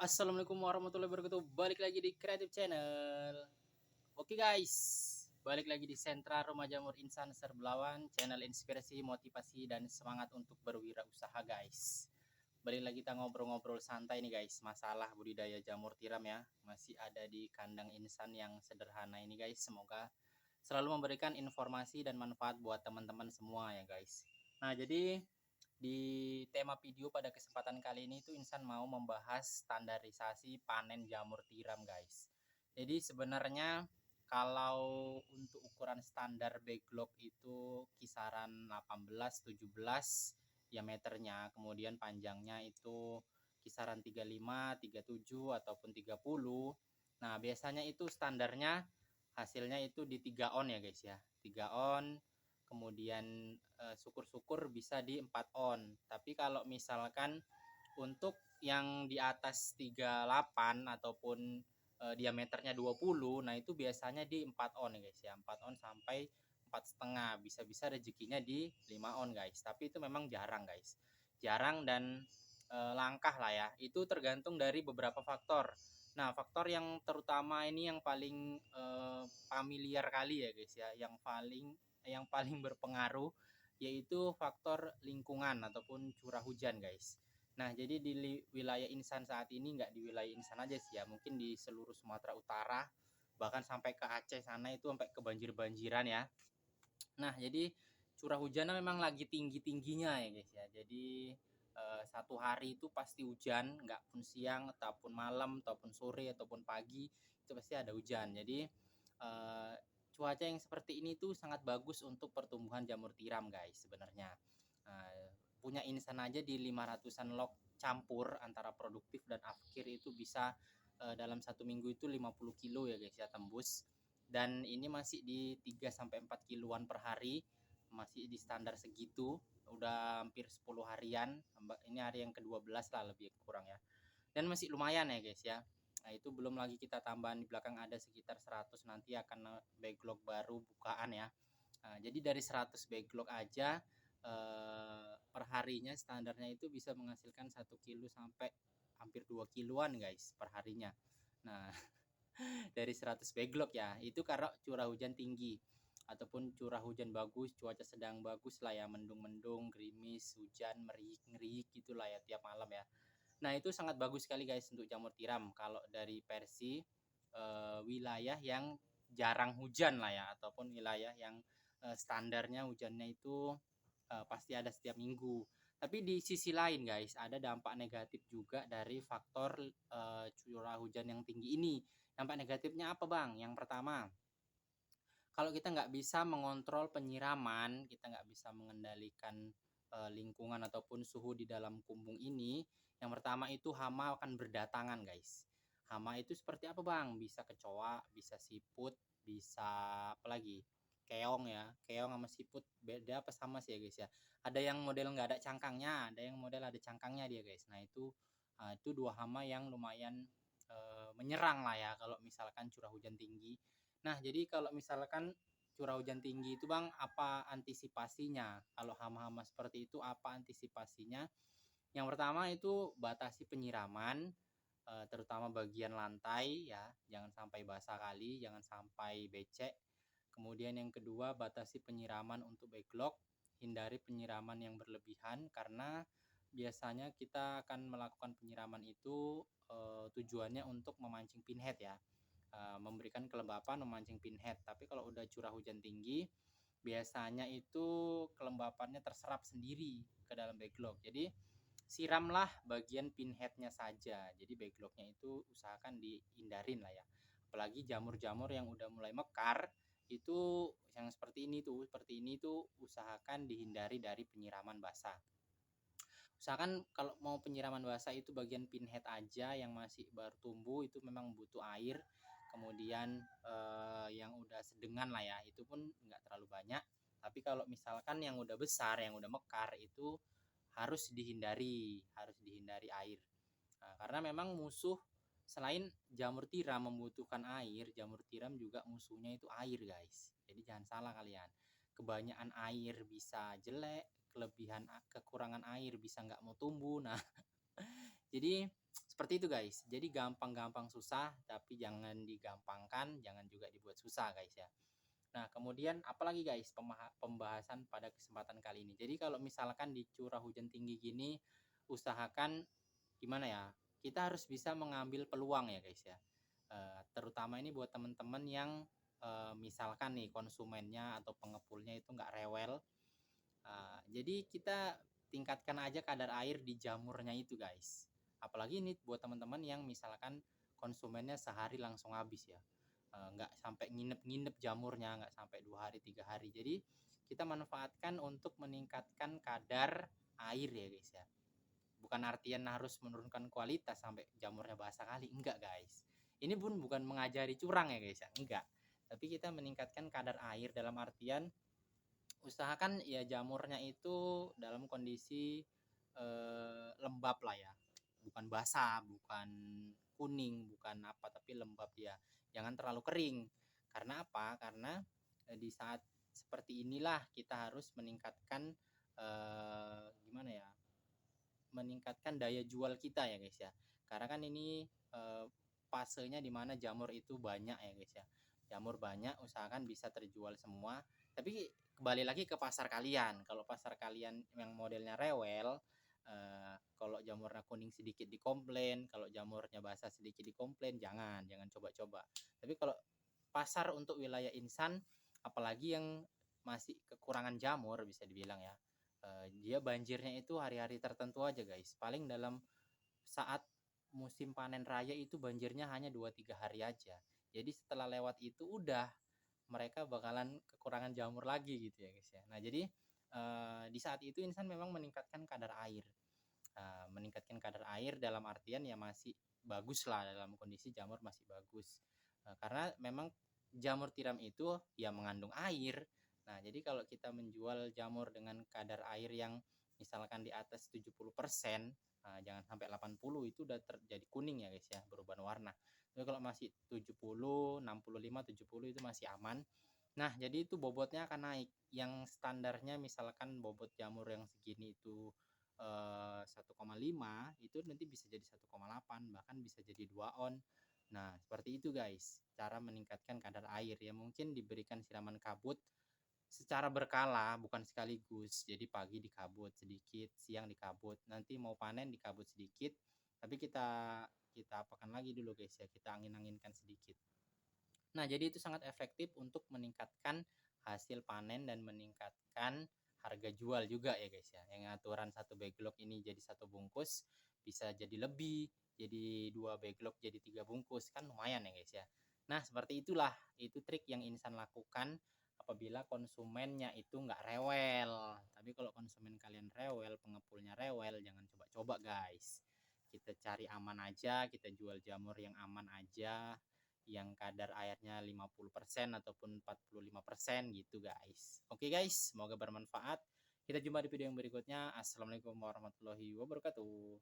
Assalamualaikum warahmatullahi wabarakatuh. Balik lagi di Creative Channel. Oke guys, balik lagi di Sentra Rumah Jamur Insan Serbelawan, channel inspirasi, motivasi dan semangat untuk berwirausaha guys. Balik lagi kita ngobrol-ngobrol santai nih guys, masalah budidaya jamur tiram ya. Masih ada di kandang insan yang sederhana ini guys. Semoga selalu memberikan informasi dan manfaat buat teman-teman semua ya guys. Nah, jadi di tema video pada kesempatan kali ini tuh Insan mau membahas standarisasi panen jamur tiram guys. Jadi sebenarnya kalau untuk ukuran standar backlog itu kisaran 18-17 diameternya, kemudian panjangnya itu kisaran 35, 37 ataupun 30. Nah, biasanya itu standarnya hasilnya itu di 3 on ya guys ya. 3 on, kemudian syukur-syukur bisa di 4 on. Tapi kalau misalkan untuk yang di atas 38 ataupun diameternya 20, nah itu biasanya di 4 on ya guys ya. 4 on sampai 4,5, bisa-bisa rezekinya di 5 on guys. Tapi itu memang jarang guys. Jarang dan langkah lah ya. Itu tergantung dari beberapa faktor. Nah, faktor yang terutama ini yang paling familiar kali ya guys ya, yang paling berpengaruh yaitu faktor lingkungan ataupun curah hujan guys. Nah, jadi di wilayah Insan saat ini, nggak di wilayah Insan aja sih ya, mungkin di seluruh Sumatera Utara, bahkan sampai ke Aceh sana itu sampai ke banjir-banjiran ya. Nah, jadi curah hujannya memang lagi tinggi-tingginya ya guys ya. Jadi satu hari itu pasti hujan, nggak pun siang ataupun malam ataupun sore ataupun pagi itu pasti ada hujan. Jadi eh, cuaca yang seperti ini tuh sangat bagus untuk pertumbuhan jamur tiram guys sebenarnya. Punya Insan aja di 500-an log campur antara produktif dan akhir itu bisa dalam satu minggu itu 50 kilo ya guys ya tembus, dan ini masih di 3 sampai 4 kiloan per hari, masih di standar segitu, udah hampir 10 harian. Ini hari yang ke-12 lah lebih kurang ya. Dan masih lumayan ya guys ya. Nah, itu belum lagi kita tambahan di belakang ada sekitar 100 nanti akan backlog baru bukaan ya. Nah, jadi dari 100 backlog aja perharinya standarnya itu bisa menghasilkan 1 kilo sampai hampir 2 kiloan guys perharinya. Nah, dari 100 backlog ya, itu karena curah hujan tinggi ataupun curah hujan bagus, cuaca sedang bagus lah ya, mendung-mendung, gerimis, hujan, meriik-ngeriik gitulah ya tiap malam ya. Nah, itu sangat bagus sekali guys untuk jamur tiram kalau dari versi wilayah yang jarang hujan lah ya, ataupun wilayah yang standarnya hujannya itu pasti ada setiap minggu. Tapi di sisi lain guys, ada dampak negatif juga dari faktor curah hujan yang tinggi ini. Dampak negatifnya apa bang? Yang pertama, kalau kita nggak bisa mengontrol penyiraman, kita nggak bisa mengendalikan lingkungan ataupun suhu di dalam kumbung ini, yang pertama itu hama akan berdatangan guys. Hama itu seperti apa bang? Bisa kecoa, bisa siput, bisa apa lagi? Keong ya. Keong sama siput beda apa sama sih ya guys ya. Ada yang model nggak ada cangkangnya, ada yang model ada cangkangnya dia guys. Nah itu dua hama yang lumayan menyerang lah ya kalau misalkan curah hujan tinggi. Nah, jadi kalau misalkan curah hujan tinggi itu bang, apa antisipasinya? Kalau hama-hama seperti itu, apa antisipasinya? Yang pertama itu batasi penyiraman, terutama bagian lantai ya, jangan sampai basah kali, jangan sampai becek. Kemudian yang kedua, batasi penyiraman untuk backlog, hindari penyiraman yang berlebihan karena biasanya kita akan melakukan penyiraman itu tujuannya untuk memancing pinhead ya, memberikan kelembapan, memancing pinhead. Tapi kalau udah curah hujan tinggi, biasanya itu kelembapannya terserap sendiri ke dalam backlog. Jadi siramlah bagian pinheadnya saja. Jadi backlognya itu usahakan dihindarin lah ya. Apalagi jamur-jamur yang udah mulai mekar itu yang seperti ini tuh usahakan dihindari dari penyiraman basah. Usahakan kalau mau penyiraman basah itu bagian pinhead aja, yang masih baru tumbuh itu memang butuh air. Kemudian yang udah sedengan lah ya, itu pun nggak terlalu banyak. Tapi kalau misalkan yang udah besar, yang udah mekar itu harus dihindari air. Nah, karena memang musuh selain jamur tiram membutuhkan air, jamur tiram juga musuhnya itu air guys. Jadi jangan salah kalian. Kebanyakan air bisa jelek, kekurangan air bisa nggak mau tumbuh. Nah, jadi Seperti itu guys. Jadi gampang-gampang susah, tapi jangan digampangkan, jangan juga dibuat susah guys ya. Nah, kemudian apalagi guys pembahasan pada kesempatan kali ini. Jadi kalau misalkan di curah hujan tinggi gini, usahakan gimana ya? Kita harus bisa mengambil peluang ya guys ya. Terutama ini buat teman-teman yang misalkan nih konsumennya atau pengepulnya itu nggak rewel. Jadi kita tingkatkan aja kadar air di jamurnya itu guys. Apalagi ini buat teman-teman yang misalkan konsumennya sehari langsung habis ya. Nggak sampai nginep-nginep jamurnya, nggak sampai 2 hari 3 hari. Jadi kita manfaatkan untuk meningkatkan kadar air ya guys ya. Bukan artian harus menurunkan kualitas sampai jamurnya basah kali, enggak guys. Ini pun bukan mengajari curang ya guys ya, enggak. Tapi kita meningkatkan kadar air dalam artian usahakan ya jamurnya itu dalam kondisi lembab lah ya, bukan basah, bukan kuning, bukan apa, tapi lembab dia, jangan terlalu kering. Karena apa? Karena di saat seperti inilah kita harus meningkatkan gimana ya, meningkatkan daya jual kita ya guys ya. Karena kan ini fasenya dimana jamur itu banyak ya guys ya. Jamur banyak, usahakan bisa terjual semua. Tapi kembali lagi ke pasar kalian. Kalau pasar kalian yang modelnya rewel, kalau jamurnya kuning sedikit dikomplain, kalau jamurnya basah sedikit dikomplain, jangan coba-coba. Tapi kalau pasar untuk wilayah insan, apalagi yang masih kekurangan jamur bisa dibilang ya, dia banjirnya itu hari-hari tertentu aja guys. Paling dalam saat musim panen raya itu banjirnya hanya 2-3 hari aja. Jadi setelah lewat itu udah mereka bakalan kekurangan jamur lagi gitu ya guys ya. Nah jadi di saat itu insan memang meningkatkan kadar air. Meningkatkan kadar air dalam artian ya masih bagus lah, dalam kondisi jamur masih bagus. Karena memang jamur tiram itu ya mengandung air. Nah, jadi kalau kita menjual jamur dengan kadar air yang misalkan di atas 70%, jangan sampai 80, itu udah terjadi kuning ya guys ya, berubah warna. Tapi kalau masih 70, 65, 70 itu masih aman. Nah, jadi itu bobotnya akan naik. Yang standarnya misalkan bobot jamur yang segini itu 1,5, itu nanti bisa jadi 1,8, bahkan bisa jadi 2 on. Nah, seperti itu guys, cara meningkatkan kadar air ya. Mungkin diberikan siraman kabut secara berkala, bukan sekaligus. Jadi pagi dikabut sedikit, siang dikabut, nanti mau panen dikabut sedikit. Tapi kita apakan lagi dulu guys ya, kita angin-anginkan sedikit. Nah, jadi itu sangat efektif untuk meningkatkan hasil panen dan meningkatkan harga jual juga ya guys ya. Yang aturan satu backlog ini jadi satu bungkus bisa jadi lebih, jadi 2 backlog jadi 3 bungkus, kan lumayan ya guys ya. Nah, seperti itulah, itu trik yang insan lakukan apabila konsumennya itu nggak rewel. Tapi kalau konsumen kalian rewel, pengepulnya rewel, jangan coba-coba guys. Kita cari aman aja, kita jual jamur yang aman aja, yang kadar airnya 50% ataupun 45% gitu guys. Oke guys, semoga bermanfaat. Kita jumpa di video yang berikutnya. Assalamualaikum warahmatullahi wabarakatuh.